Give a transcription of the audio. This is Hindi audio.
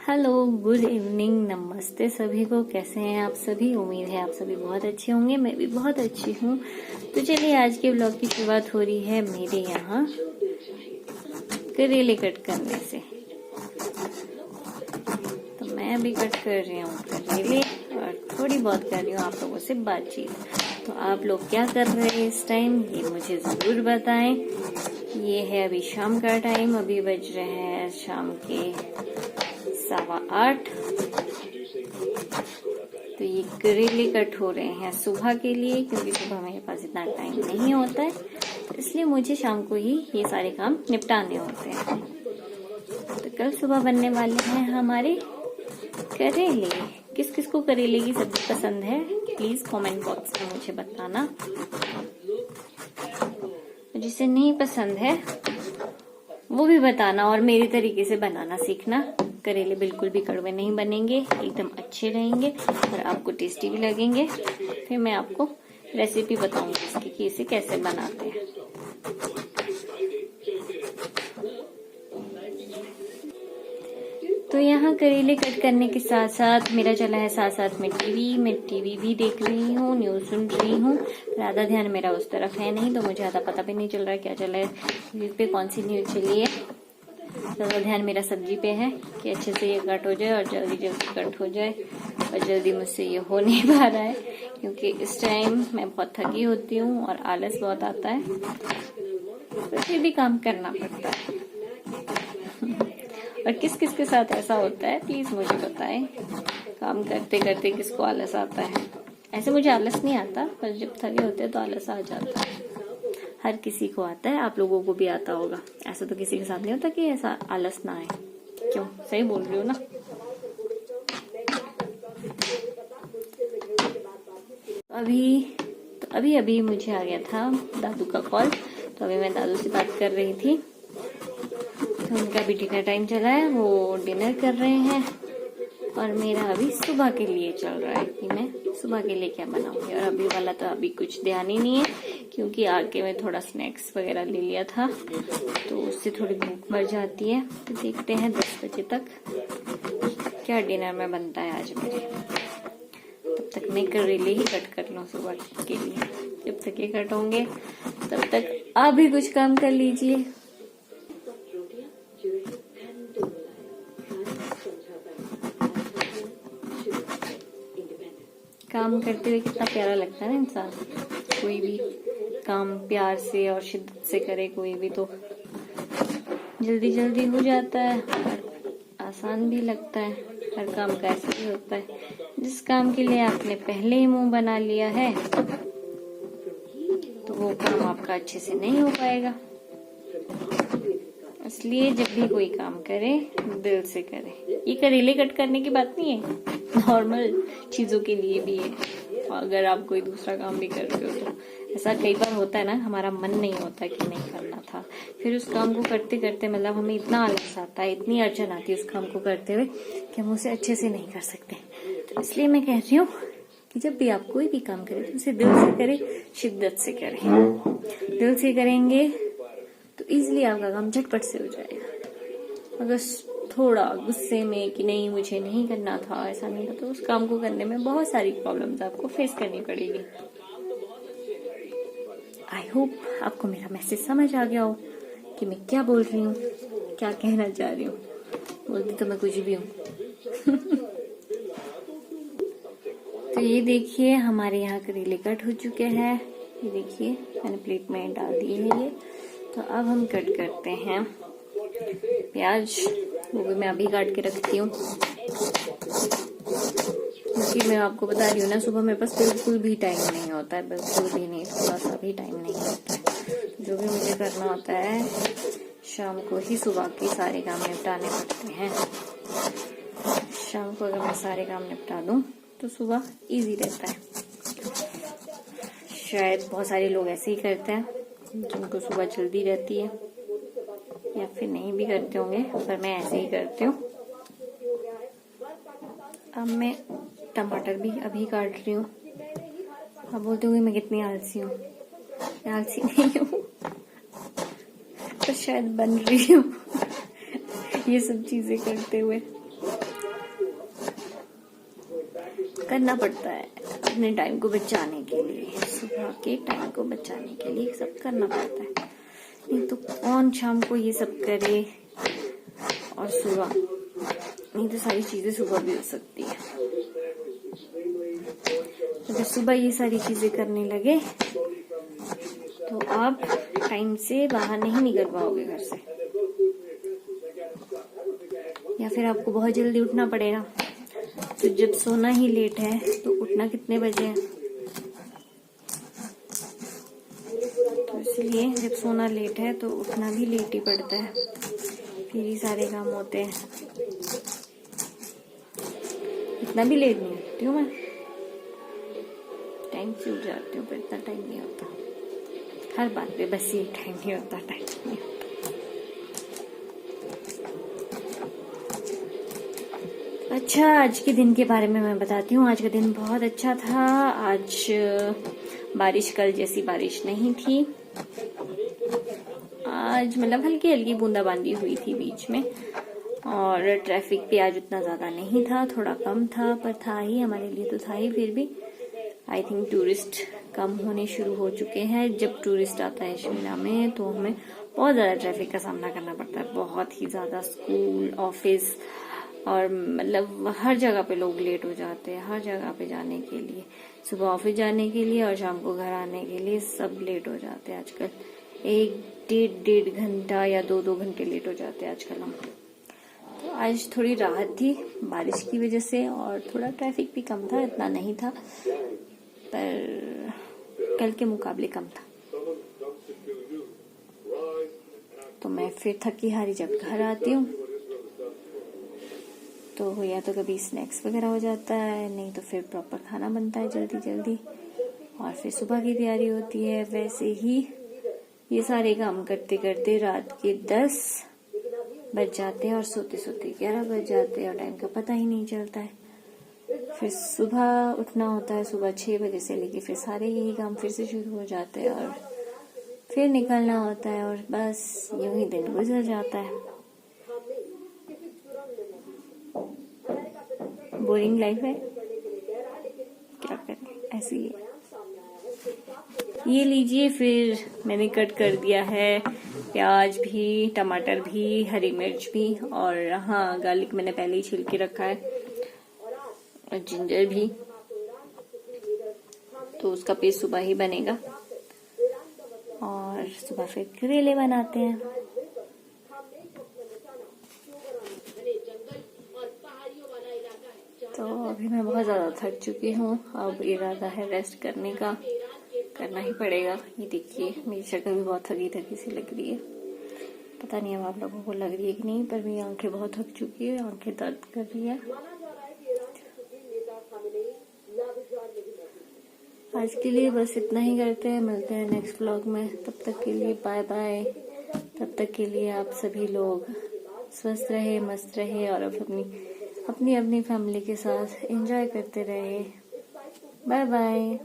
हेलो, गुड इवनिंग, नमस्ते सभी को। कैसे हैं आप सभी? उम्मीद है आप सभी बहुत अच्छे होंगे। मैं भी बहुत अच्छी हूँ। तो चलिए, आज के ब्लॉग की शुरुआत हो रही है मेरे यहाँ करेले कट करने से। तो मैं अभी कट कर रही हूँ करेले और थोड़ी बहुत कर रही हूँ आप लोगों से बातचीत। तो आप लोग क्या कर रहे हैं इस टाइम, ये मुझे जरूर बताएं। ये है अभी शाम का टाइम, अभी बज रहे हैं शाम के 8:15। तो ये करेले कट हो रहे हैं सुबह के लिए, क्योंकि सुबह मेरे पास इतना टाइम नहीं होता है, तो इसलिए मुझे शाम को ही ये सारे काम निपटाने होते हैं। तो कल सुबह बनने वाले हैं हमारे करेले। किस किस को करेले की सब्जी पसंद है, प्लीज कमेंट बॉक्स में मुझे बताना। जिसे नहीं पसंद है वो भी बताना और मेरी तरीके से बनाना सीखना। करेले बिल्कुल भी कड़वे नहीं बनेंगे, एकदम अच्छे रहेंगे और आपको टेस्टी भी लगेंगे। फिर मैं आपको रेसिपी बताऊंगी इसकी कि इसे कैसे बनाते हैं। तो यहाँ करेले कट करने के साथ साथ मेरा चला है साथ साथ में टीवी। मैं टीवी भी देख रही हूँ, न्यूज सुन रही हूँ। ज्यादा ध्यान मेरा उस तरफ है नहीं, तो मुझे ज्यादा पता भी नहीं चल रहा है क्या चल रहा है टीवी पे, कौन सी न्यूज चली है। ज्यादा ध्यान मेरा सब्जी पे है कि अच्छे से ये कट हो जाए और जल्दी जल्दी कट हो जाए। और जल्दी मुझसे ये हो नहीं पा रहा है, क्योंकि इस टाइम मैं बहुत थकी होती हूँ और आलस बहुत आता है, तो फिर भी काम करना पड़ता है। और किस किस के साथ ऐसा होता है प्लीज मुझे बताएं। काम करते करते किसको आलस आता है? ऐसे मुझे आलस नहीं आता, पर जब थके होते हैं तो आलस आ जाता है। हर किसी को आता है, आप लोगों को भी आता होगा। ऐसा तो किसी के साथ नहीं होता कि ऐसा आलस ना आए। क्यों? सही बोल रही हो ना? अभी मुझे आ गया था दादू का कॉल, तो अभी मैं दादू से बात कर रही थी। तो उनका भी डिनर टाइम चला है, वो डिनर कर रहे हैं और मेरा अभी सुबह के लिए चल रहा है कि मैं सुबह के लिए क्या बनाऊंगी। और अभी वाला तो अभी कुछ ध्यान ही नहीं है, क्योंकि आके मैं थोड़ा स्नैक्स वगैरह ले लिया था, तो उससे थोड़ी भूख मर जाती है। तो देखते हैं 10 बजे तक क्या डिनर में बनता है आज मेरे। तब तक मैं करेले ही कट कर लूं सुबह के लिए। जब तक ये कट होंगे तब तक आप भी कुछ काम कर लीजिए। काम करते हुए कितना प्यारा लगता है ना इंसान। कोई भी काम प्यार से और शिद्दत से करे कोई भी, तो जल्दी जल्दी हो जाता है और आसान भी लगता है। हर काम का ऐसा ही होता है, जिस काम के लिए आपने पहले ही मुंह बना लिया है तो वो काम आपका अच्छे से नहीं हो पाएगा। इसलिए जब भी कोई काम करे दिल से करे। ये करेले कट करने की बात नहीं है, नॉर्मल चीजों के लिए भी है। अगर आप कोई दूसरा काम भी कर रहे हो तो ऐसा कई बार होता है ना, हमारा मन नहीं होता कि नहीं करना था, फिर उस काम को करते करते मतलब हमें इतना आलस आता है, इतनी अड़चन आती है उस काम को करते हुए कि हम उसे अच्छे से नहीं कर सकते। तो इसलिए मैं कह रही हूँ कि जब भी आप कोई भी काम करें तो उसे दिल से करें, शिद्दत से करें। दिल से करेंगे तो इजीली आपका काम झटपट से हो जाएगा। अगर थोड़ा गुस्से में कि नहीं मुझे नहीं करना था, ऐसा नहीं था, तो उस काम को करने में बहुत सारी प्रॉब्लम्स आपको फेस करनी पड़ेगी। आई होप आपको मेरा मैसेज समझ आ गया हो कि मैं क्या बोल रही हूँ, क्या कहना चाह रही हूँ। बोलती तो मैं कुछ भी हूँ। तो ये देखिए हमारे यहाँ करेले कट हो चुके हैं। ये देखिए मैंने प्लेट में डाल दिए हैं ये। तो अब हम कट करते हैं प्याज, वो भी मैं अभी काट के रखती हूँ, क्योंकि मैं आपको बता रही हूँ ना, सुबह मेरे पास बिल्कुल भी टाइम नहीं होता है, बिल्कुल भी नहीं, थोड़ा सा भी टाइम नहीं होता है। जो भी मुझे करना होता है शाम को ही सुबह के सारे काम निपटाने पड़ते हैं। शाम को अगर मैं सारे काम निपटा दूं तो सुबह इजी रहता है। शायद बहुत सारे लोग ऐसे ही करते हैं जिनको सुबह जल्दी रहती है, या फिर नहीं भी करते होंगे, पर मैं ऐसे ही करती हूँ। अब मैं टमाटर भी अभी काट रही हूँ। अब बोलते होंगे मैं कितनी आलसी हूँ। मैं आलसी नहीं हूँ, तो शायद बन रही हूँ ये सब चीजें करते हुए। करना पड़ता है अपने टाइम को बचाने के लिए, सुबह के टाइम को बचाने के लिए सब करना पड़ता है, नहीं तो कौन शाम को ये सब करे। और सुबह नहीं तो सारी चीजें सुबह भी हो सकती है। अगर सुबह ये सारी चीजें करने लगे तो आप टाइम से बाहर नहीं निकल पाओगे घर से, या फिर आपको बहुत जल्दी उठना पड़ेगा। तो जब सोना ही लेट है तो उठना कितने बजे है? तो इसलिए जब सोना लेट है तो उठना भी लेट ही पड़ता है, फिर ही सारे काम होते हैं। इतना भी लेट नहीं उठती हूँ मैं, टाइम से उठ जाती हूँ, पर इतना टाइम नहीं होता। हर बात पे बस ये टाइम नहीं होता, टाइम नहीं होता। अच्छा, आज के दिन के बारे में मैं बताती हूँ। आज का दिन बहुत अच्छा था। आज बारिश, कल जैसी बारिश नहीं थी। आज मतलब हल्की हल्की बूंदाबांदी हुई थी बीच में, और ट्रैफिक भी आज उतना ज्यादा नहीं था, थोड़ा कम था, पर था ही, हमारे लिए तो था ही। फिर भी आई थिंक टूरिस्ट कम होने शुरू हो चुके हैं। जब टूरिस्ट आता है शिमला में तो हमें बहुत ज्यादा ट्रैफिक का सामना करना पड़ता है, बहुत ही ज्यादा। स्कूल, ऑफिस और मतलब हर जगह पे लोग लेट हो जाते हैं, हर जगह पे जाने के लिए, सुबह ऑफिस जाने के लिए और शाम को घर आने के लिए सब लेट हो जाते हैं आजकल। 1-1.5 घंटा या 2-2 घंटे लेट हो जाते हैं आजकल हम। तो आज थोड़ी राहत थी बारिश की वजह से, और थोड़ा ट्रैफिक भी कम था, इतना नहीं था, पर कल के मुकाबले कम था। तो मैं फिर थकी हारी जब घर आती हूँ तो या तो कभी स्नैक्स वगैरह हो जाता है, नहीं तो फिर प्रॉपर खाना बनता है जल्दी जल्दी, और फिर सुबह की तैयारी होती है। वैसे ही ये सारे काम करते करते रात के 10 बज जाते हैं और सोते सोते 11 बज जाते हैं, और टाइम का पता ही नहीं चलता है। फिर सुबह उठना होता है, सुबह 6 बजे से लेके फिर सारे यही काम फिर से शुरू हो जाते हैं, और फिर निकलना होता है, और बस यूं ही दिन गुजर जाता है। बोरिंग लाइफ है, क्या करें, ऐसे ही है। ये लीजिए, फिर मैंने कट कर दिया है प्याज भी, टमाटर भी, हरी मिर्च भी, और हाँ गार्लिक मैंने पहले ही छिल के रखा है, और जिंजर भी। तो उसका पेस्ट सुबह ही बनेगा, और सुबह फिर करेले बनाते हैं। तो अभी मैं बहुत ज्यादा थक चुकी हूँ, अब इरादा है रेस्ट करने का, करना ही पड़ेगा। ये देखिए मेरी शक्ल भी बहुत थकी थकी सी लग रही है, पता नहीं अब आप लोगों को लग रही है कि नहीं, पर मेरी आंखें बहुत थक चुकी है, आंखें दर्द कर रही है। आज के लिए बस इतना ही करते हैं, मिलते हैं नेक्स्ट व्लॉग में। तब तक के लिए बाय बाय। तब तक के लिए आप सभी लोग स्वस्थ रहे, मस्त रहे, और अपनी फैमिली के साथ एंजॉय करते रहे। Bye bye.